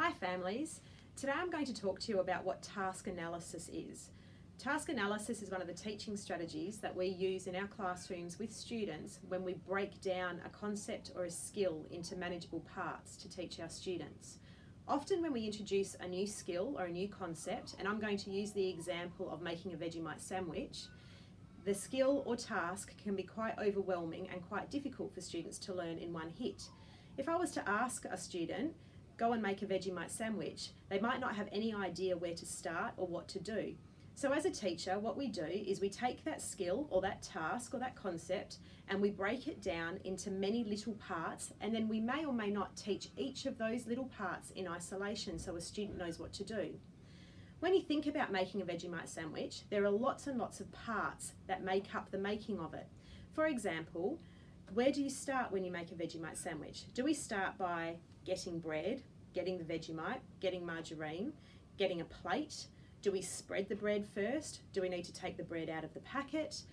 Hi families, today I'm going to talk to you about what task analysis is. Task analysis is one of the teaching strategies that we use in our classrooms with students when we break down a concept or a skill into manageable parts to teach our students. Often when we introduce a new skill or a new concept, and I'm going to use the example of making a Vegemite sandwich, the skill or task can be quite overwhelming and quite difficult for students to learn in one hit. If I was to ask a student, go and make a Vegemite sandwich, they might not have any idea where to start or what to do. So as a teacher, what we do is we take that skill or that task or that concept and we break it down into many little parts, and then we may or may not teach each of those little parts in isolation so a student knows what to do. When you think about making a Vegemite sandwich, there are lots and lots of parts that make up the making of it. For example, where do you start when you make a Vegemite sandwich? Do we start by getting bread, getting the Vegemite, getting margarine, getting a plate? Do we spread the bread first? Do we need to take the bread out of the packet?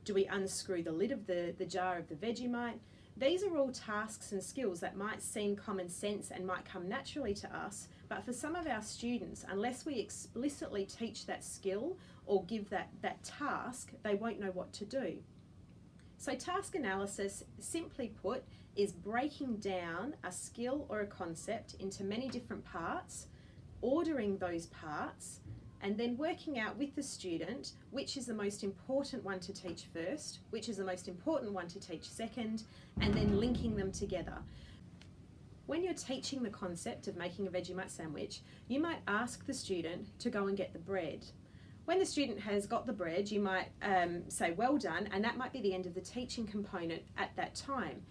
Do we unscrew the lid of the jar of the Vegemite? These are all tasks and skills that might seem common sense and might come naturally to us, but for some of our students, unless we explicitly teach that skill or give that task, they won't know what to do. So task analysis, simply put, is breaking down a skill or a concept into many different parts, ordering those parts, and then working out with the student which is the most important one to teach first, which is the most important one to teach second, and then linking them together. When you're teaching the concept of making a Vegemite sandwich, you might ask the student to go and get the bread. When the student has got the bread, you might say, well done, and that might be the end of the teaching component at that time.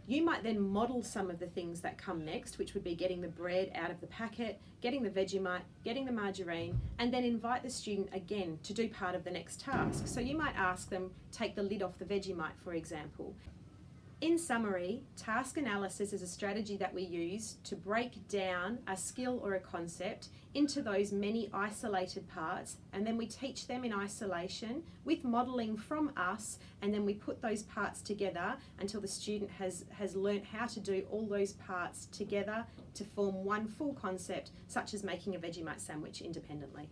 You might then model some of the things that come next, which would be getting the bread out of the packet, getting the Vegemite, getting the margarine, and then invite the student again to do part of the next task. So you might ask them, take the lid off the Vegemite, for example. In summary, task analysis is a strategy that we use to break down a skill or a concept into those many isolated parts, and then we teach them in isolation with modelling from us, and then we put those parts together until the student has learnt how to do all those parts together to form one full concept, such as making a Vegemite sandwich independently.